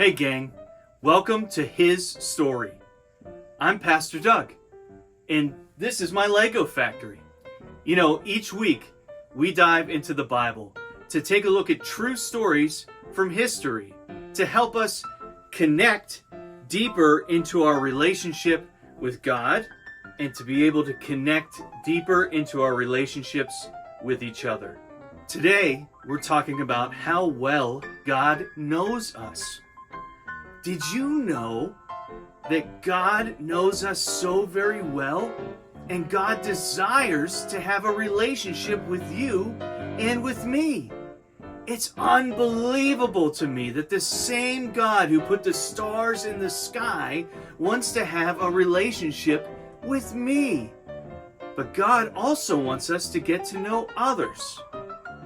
Hey gang, welcome to His Story. I'm Pastor Doug, and this is my Lego factory. You know, each week we dive into the Bible to take a look at true stories from history to help us connect deeper into our relationship with God and to be able to connect deeper into our relationships with each other. Today, we're talking about how well God knows us. Did you know that God knows us so very well? And God desires to have a relationship with you and with me. It's unbelievable to me that the same God who put the stars in the sky wants to have a relationship with me. But God also wants us to get to know others.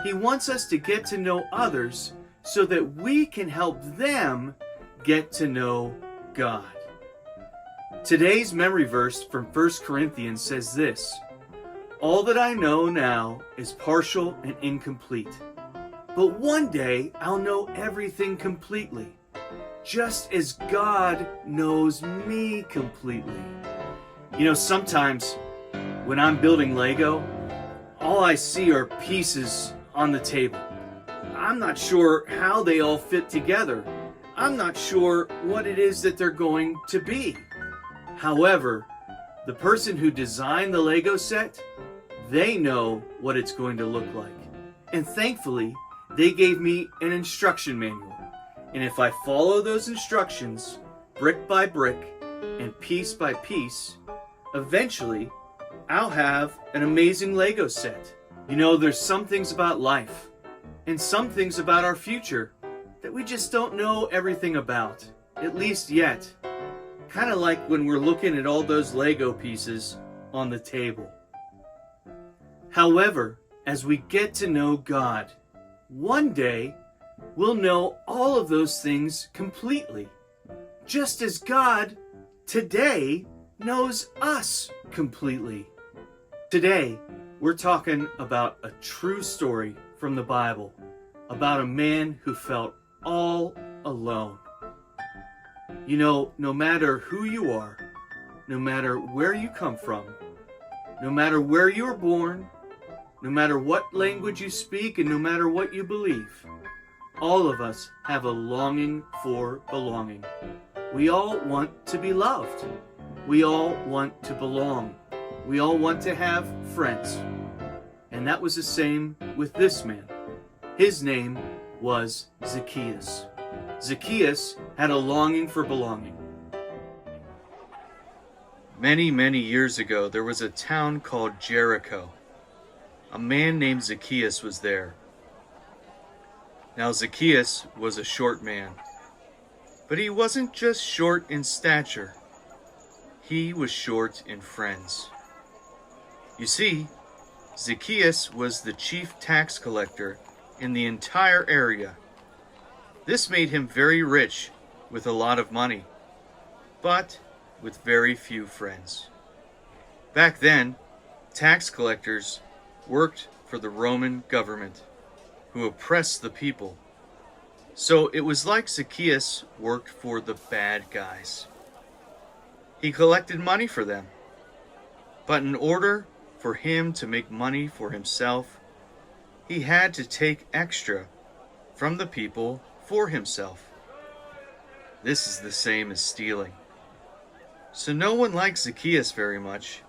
He wants us to get to know others so that we can help them get to know God. Today's memory verse from 1 Corinthians says this: "All that I know now is partial and incomplete. But one day I'll know everything completely, just as God knows me completely." You know, sometimes when I'm building Lego, all I see are pieces on the table. I'm not sure how they all fit together. I'm not sure what it is that they're going to be. However, the person who designed the Lego set, they know what it's going to look like. And thankfully, they gave me an instruction manual. And if I follow those instructions, brick by brick and piece by piece, eventually I'll have an amazing Lego set. You know, there's some things about life and some things about our future that we just don't know everything about, at least yet. Kind of like when we're looking at all those Lego pieces on the table. However, as we get to know God, one day we'll know all of those things completely, just as God today knows us completely. Today, we're talking about a true story from the Bible, about a man who felt all alone. You know, no matter who you are, no matter where you come from, no matter where you were born, no matter what language you speak, and no matter what you believe, all of us have a longing for belonging. We all want to be loved. We all want to belong. We all want to have friends. And that was the same with this man. His name was Zacchaeus. Zacchaeus had a longing for belonging. Many, many years ago, there was a town called Jericho. A man named Zacchaeus was there. Now, Zacchaeus was a short man. But he wasn't just short in stature. He was short in friends. You see, Zacchaeus was the chief tax collector in the entire area. This made him very rich with a lot of money, but with very few friends. Back then, tax collectors worked for the Roman government, who oppressed the people. So it was like Zacchaeus worked for the bad guys. He collected money for them, but in order for him to make money for himself, he had to take extra from the people for himself. This is the same as stealing. So no one liked Zacchaeus very much.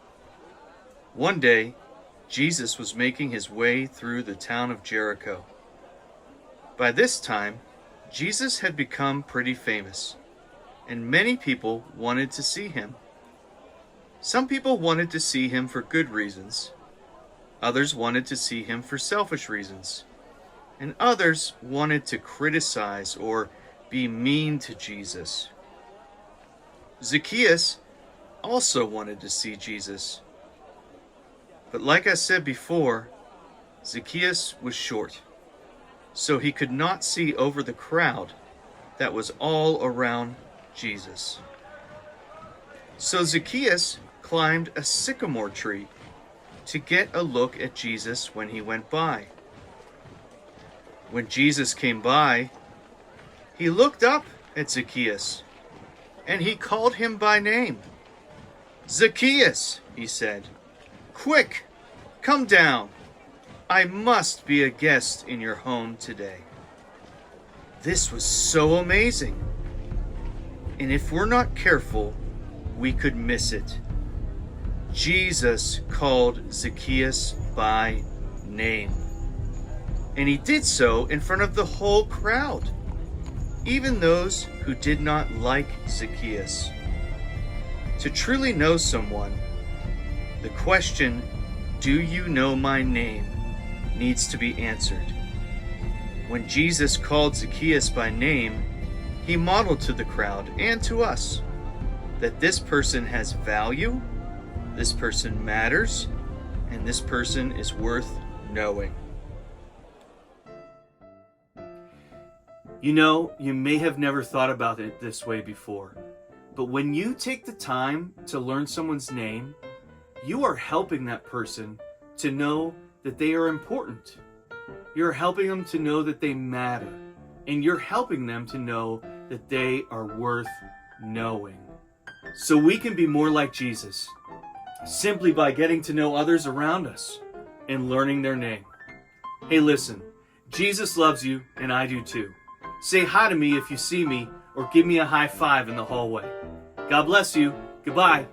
One day, Jesus was making his way through the town of Jericho. By this time, Jesus had become pretty famous, and many people wanted to see him. Some people wanted to see him for good reasons. Others wanted to see him for selfish reasons. And others wanted to criticize or be mean to Jesus. Zacchaeus also wanted to see Jesus. But like I said before, Zacchaeus was short, so he could not see over the crowd that was all around Jesus. So Zacchaeus climbed a sycamore tree to get a look at Jesus when he went by. When Jesus came by, he looked up at Zacchaeus, and he called him by name. "Zacchaeus," he said, "quick, come down. I must be a guest in your home today." This was so amazing. And if we're not careful, we could miss it. Jesus called Zacchaeus by name. And he did so in front of the whole crowd, even those who did not like Zacchaeus. To truly know someone, the question, "Do you know my name?" needs to be answered. When Jesus called Zacchaeus by name, he modeled to the crowd and to us that this person has value, this person matters, and this person is worth knowing. You know, you may have never thought about it this way before, but when you take the time to learn someone's name, you are helping that person to know that they are important. You're helping them to know that they matter, and you're helping them to know that they are worth knowing. So we can be more like Jesus, simply by getting to know others around us and learning their name. Hey, listen, Jesus loves you, and I do too. Say hi to me if you see me, or give me a high five in the hallway. God bless you. Goodbye.